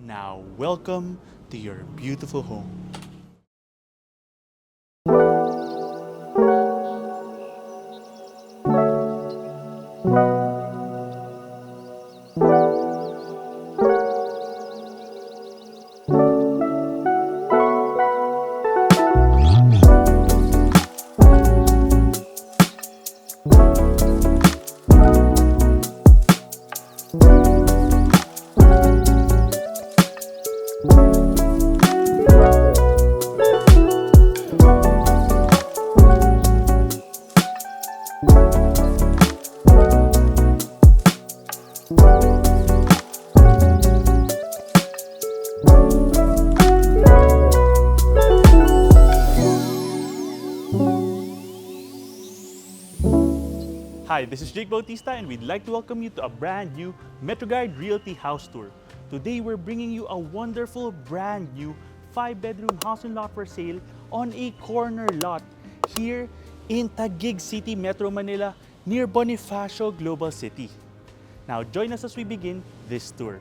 Now, welcome to your beautiful home. Hi, this is Bautista and we'd like to welcome you to a brand new MetroGuide Realty house tour. Today we're bringing you a wonderful brand new 5-bedroom house and lot for sale on a corner lot here in Taguig City, Metro Manila near Bonifacio Global City. Now join us as we begin this tour.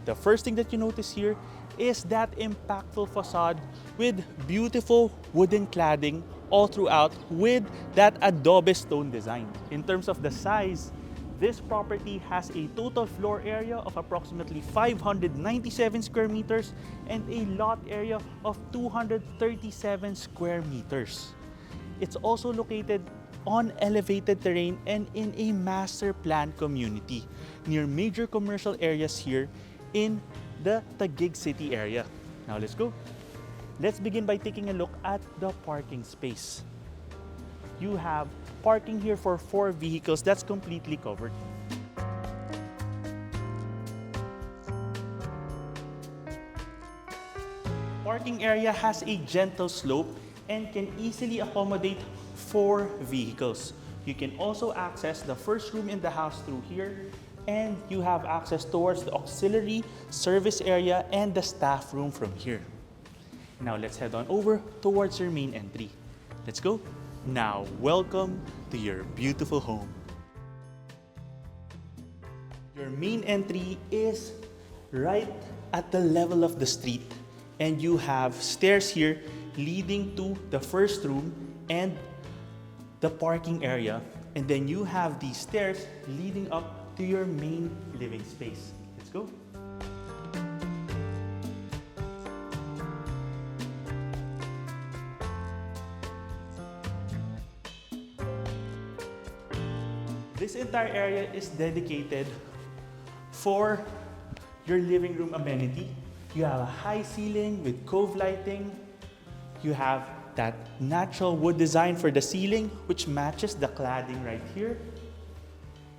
The first thing that you notice here is that impactful facade with beautiful wooden cladding all throughout with that adobe stone design. In terms of the size, this property has a total floor area of approximately 597 square meters and a lot area of 237 square meters. It's also located on elevated terrain and in a master plan community near major commercial areas here in the Taguig City area. Now let's go. Let's begin by taking a look at the parking space. You have parking here for 4 vehicles that's completely covered. Parking area has a gentle slope and can easily accommodate 4 vehicles. You can also access the first room in the house through here, and you have access towards the auxiliary service area and the staff room from here. Now let's head on over towards your main entry. Let's go. Now, welcome to your beautiful home. Your main entry is right at the level of the street, and you have stairs here leading to the first room and the parking area. And then you have these stairs leading up to your main living space. Let's go. This entire area is dedicated for your living room amenity. You have a high ceiling with cove lighting. You have that natural wood design for the ceiling, which matches the cladding right here.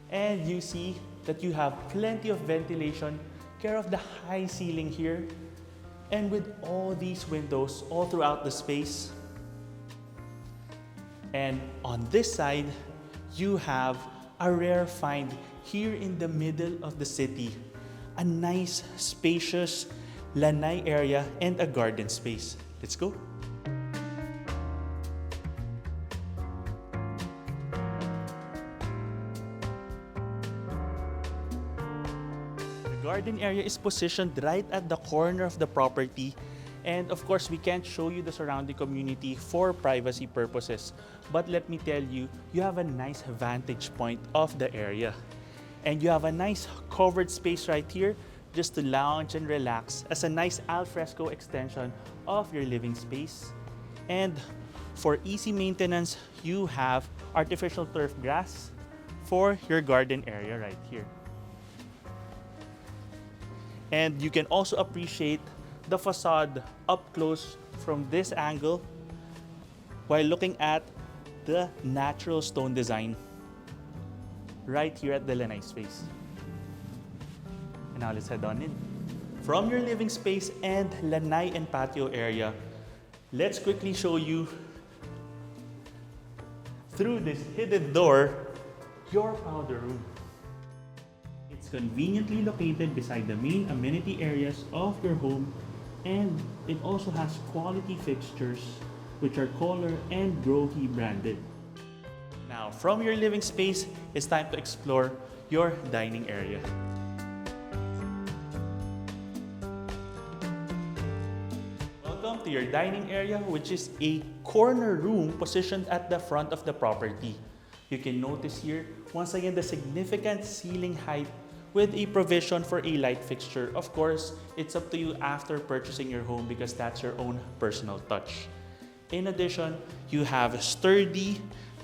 And you see that you have plenty of ventilation, care of the high ceiling here, and with all these windows all throughout the space. And on this side, you have a rare find here in the middle of the city. A nice, spacious lanai area and a garden space. Let's go. The garden area is positioned right at the corner of the property. And of course, we can't show you the surrounding community for privacy purposes. But let me tell you, you have a nice vantage point of the area. And you have a nice covered space right here just to lounge and relax as a nice alfresco extension of your living space. And for easy maintenance, you have artificial turf grass for your garden area right here. And you can also appreciate the facade up close from this angle while looking at the natural stone design right here at the lanai space. And now let's head on in. From your living space and lanai and patio area, let's quickly show you through this hidden door your powder room. It's conveniently located beside the main amenity areas of your home, and it also has quality fixtures which are Kohler and Grohe branded. Now, from your living space, it's time to explore your dining area. Welcome to your dining area, which is a corner room positioned at the front of the property. You can notice here, once again, the significant ceiling height with a provision for a light fixture. Of course, it's up to you after purchasing your home because that's your own personal touch. In addition, you have sturdy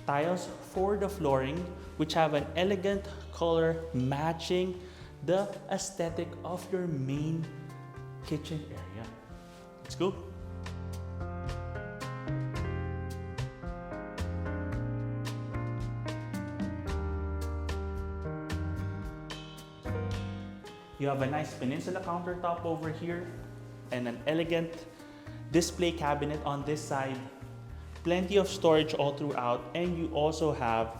tiles for the flooring, which have an elegant color matching the aesthetic of your main kitchen area. Let's go. You have a nice peninsula countertop over here and an elegant display cabinet on this side. Plenty of storage all throughout, and you also have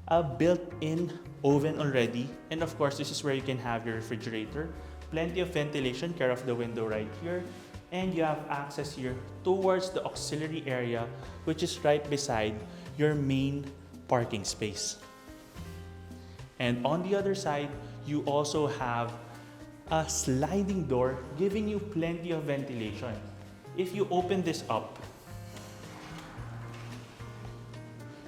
a built-in oven already. And of course, this is where you can have your refrigerator. Plenty of ventilation, care of the window right here. And you have access here towards the auxiliary area, which is right beside your main parking space. And on the other side, you also have a sliding door giving you plenty of ventilation. If you open this up,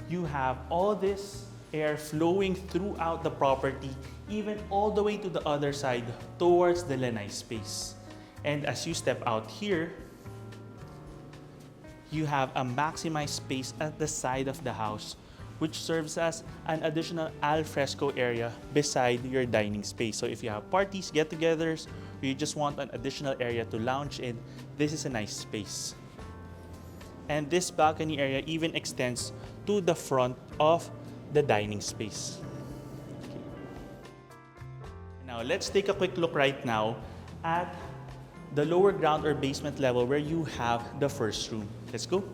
you have all this air flowing throughout the property, even all the way to the other side towards the lanai space. And as you step out here, you have a maximized space at the side of the house, which serves as an additional al fresco area beside your dining space. So if you have parties, get-togethers, or you just want an additional area to lounge in, this is a nice space. And this balcony area even extends to the front of the dining space. Okay. Now let's take a quick look right now at the lower ground or basement level where you have the first room. Let's go.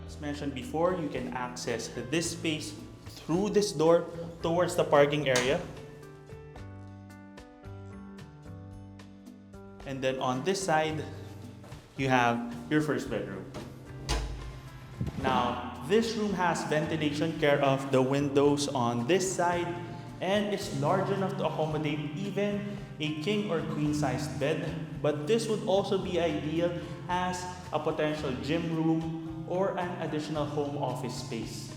As mentioned before, you can access this space through this door towards the parking area. And then on this side, you have your first bedroom. Now, this room has ventilation, care of the windows on this side, and it's large enough to accommodate even a king or queen sized bed. But this would also be ideal as a potential gym room or an additional home office space.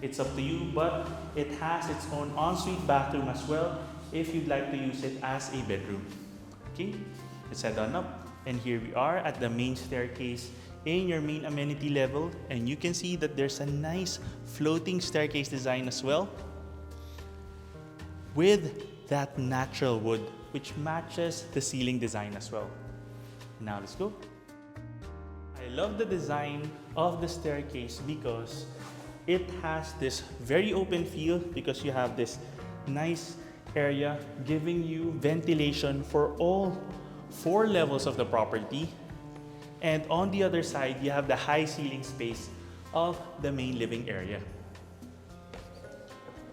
It's up to you, but it has its own ensuite bathroom as well if you'd like to use it as a bedroom. Okay, let's head on up. And here we are at the main staircase in your main amenity level, and you can see that there's a nice floating staircase design as well with that natural wood which matches the ceiling design as well. Now let's go. I love the design of the staircase because it has this very open feel because you have this nice area giving you ventilation for all 4 levels of the property. And on the other side, you have the high ceiling space of the main living area.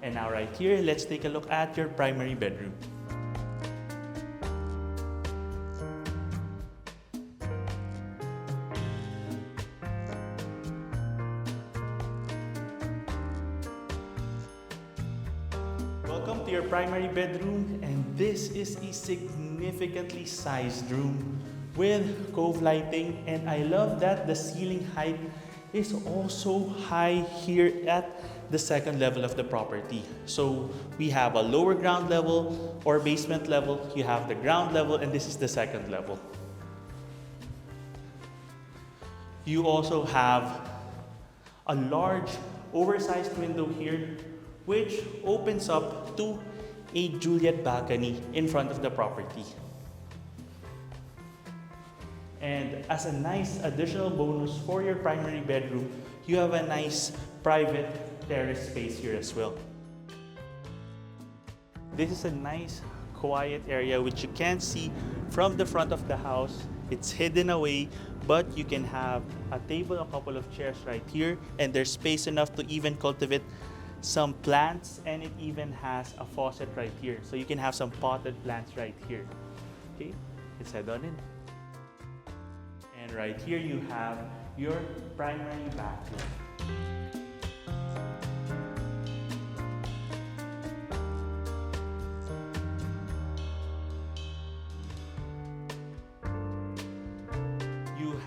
And now right here, let's take a look at your primary bedroom. Welcome to your primary bedroom, and this is a significantly sized room with cove lighting, and I love that the ceiling height is also high here at the second level of the property. So we have a lower ground level or basement level, you have the ground level, and this is the second level. You also have a large oversized window here which opens up to a Juliet balcony in front of the property. And as a nice additional bonus for your primary bedroom, you have a nice private terrace space here as well. This is a nice quiet area which you can't see from the front of the house. It's hidden away, but you can have a table, a couple of chairs right here, and there's space enough to even cultivate some plants, and it even has a faucet right here. So you can have some potted plants right here. Okay, let's head on in. And right here you have your primary bathroom.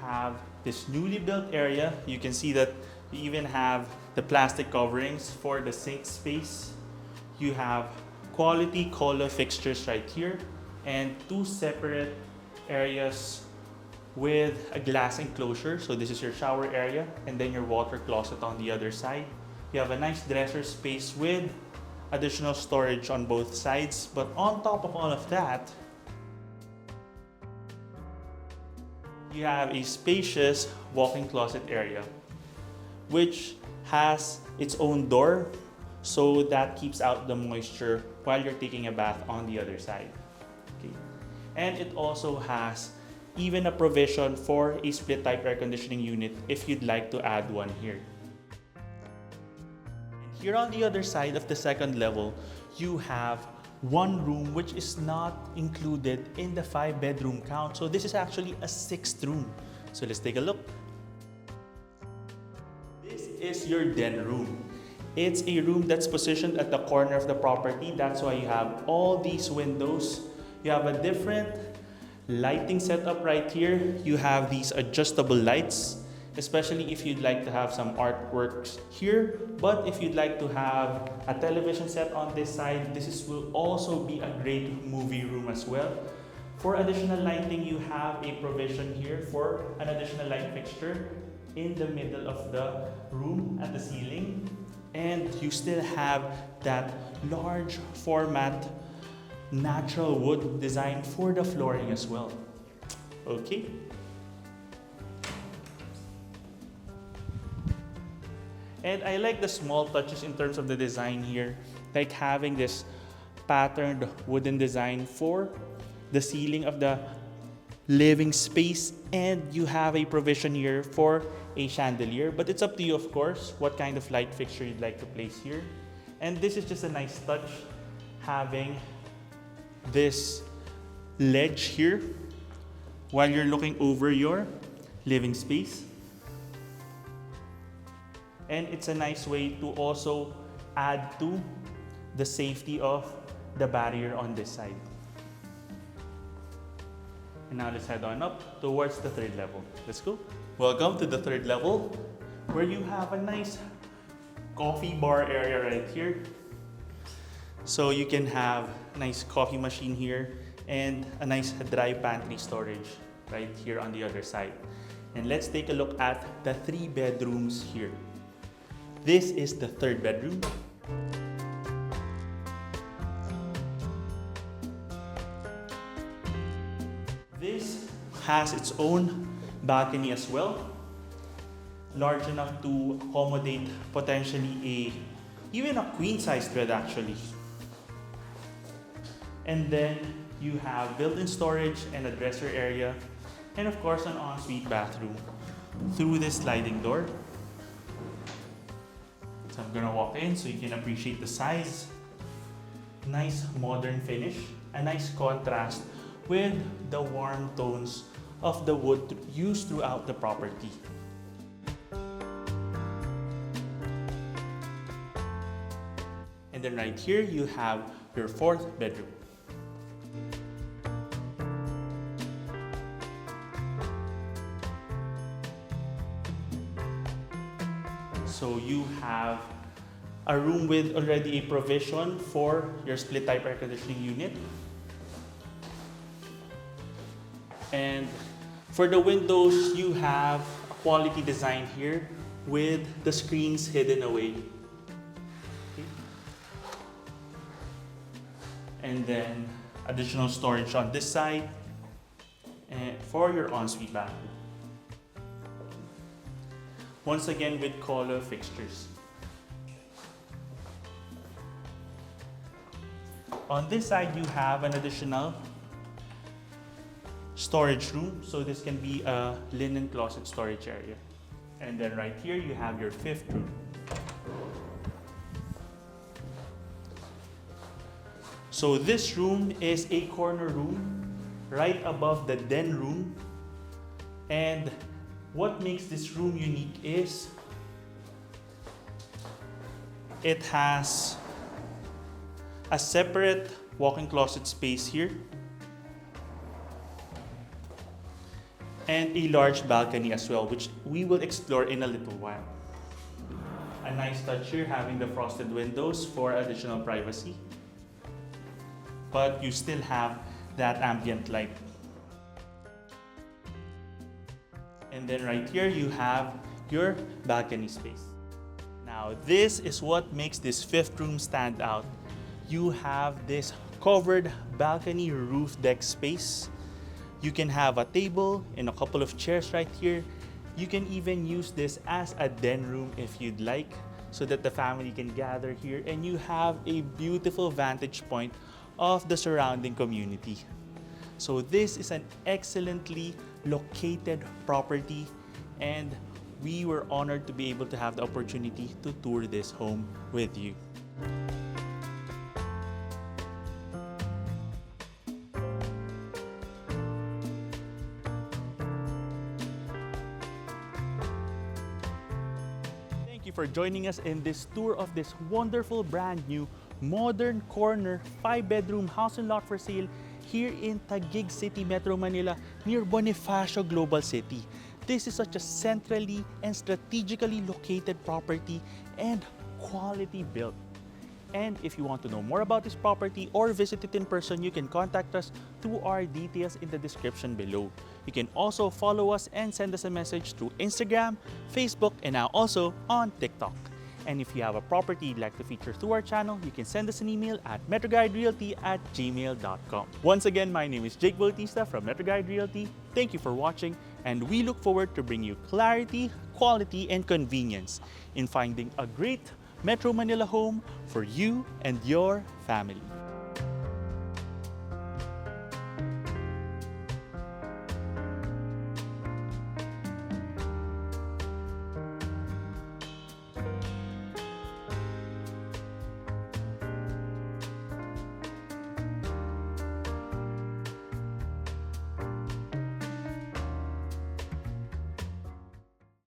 have this newly built area. You can see that you even have the plastic coverings for the sink space. You have quality color fixtures right here and two separate areas with a glass enclosure. So this is your shower area and then your water closet on the other side. You have a nice dresser space with additional storage on both sides. But on top of all of that, you have a spacious walk-in closet area, which has its own door, so that keeps out the moisture while you're taking a bath on the other side. Okay. And it also has even a provision for a split type air conditioning unit if you'd like to add one here. And here on the other side of the second level, you have one room which is not included in the 5-bedroom count. So this is actually a 6th room. So let's take a look. This is your den room. It's a room that's positioned at the corner of the property. That's why you have all these windows. You have a different lighting setup right here. You have these adjustable lights, especially if you'd like to have some artworks here. But if you'd like to have a television set on this side, will also be a great movie room as well. For additional lighting, you have a provision here for an additional light fixture in the middle of the room at the ceiling. And you still have that large format natural wood design for the flooring as well. Okay. And I like the small touches in terms of the design here, like having this patterned wooden design for the ceiling of the living space, and you have a provision here for a chandelier, but it's up to you, of course, what kind of light fixture you'd like to place here. And this is just a nice touch, having this ledge here while you're looking over your living space. And it's a nice way to also add to the safety of the barrier on this side. And now let's head on up towards the 3rd level. Let's go. Welcome to the 3rd level, where you have a nice coffee bar area right here. So you can have a nice coffee machine here and a nice dry pantry storage right here on the other side. And let's take a look at the 3 bedrooms here. This is the 3rd bedroom. This has its own balcony as well, large enough to accommodate potentially even a queen-size bed actually. And then you have built-in storage and a dresser area, and of course an ensuite bathroom through this sliding door. So I'm gonna walk in so you can appreciate the size. Nice modern finish, a nice contrast with the warm tones of the wood used throughout the property. And then right here you have your 4th bedroom. So you have a room with already a provision for your split type air conditioning unit. And for the windows, you have a quality design here with the screens hidden away. Okay. And then additional storage on this side and for your ensuite bathroom. Once again with color fixtures. On this side, you have an additional storage room. So this can be a linen closet storage area. And then right here, you have your 5th room. So this room is a corner room right above the den room. And what makes this room unique is it has a separate walk-in closet space here. and a large balcony as well, which we will explore in a little while. A nice touch here having the frosted windows for additional privacy, but you still have that ambient light. And then right here you have your balcony space. Now this is what makes this fifth room stand out. You have this covered balcony roof deck space. You can have a table and a couple of chairs right here. You can even use this as a den room if you'd like, so that the family can gather here and you have a beautiful vantage point of the surrounding community. So this is an excellently located property, and we were honored to be able to have the opportunity to tour this home with you. Thank you for joining us in this tour of this wonderful brand new modern corner 5-bedroom house and lot for sale here in Taguig City, Metro Manila, near Bonifacio Global City. This is such a centrally and strategically located property and quality built. And if you want to know more about this property or visit it in person, you can contact us through our details in the description below. You can also follow us and send us a message through Instagram, Facebook, and now also on TikTok. And if you have a property you'd like to feature through our channel, you can send us an email at metroguiderealty@gmail.com. Once again, my name is Jake Bautista from MetroGuide Realty. Thank you for watching, and we look forward to bring you clarity, quality, and convenience in finding a great Metro Manila home for you and your family.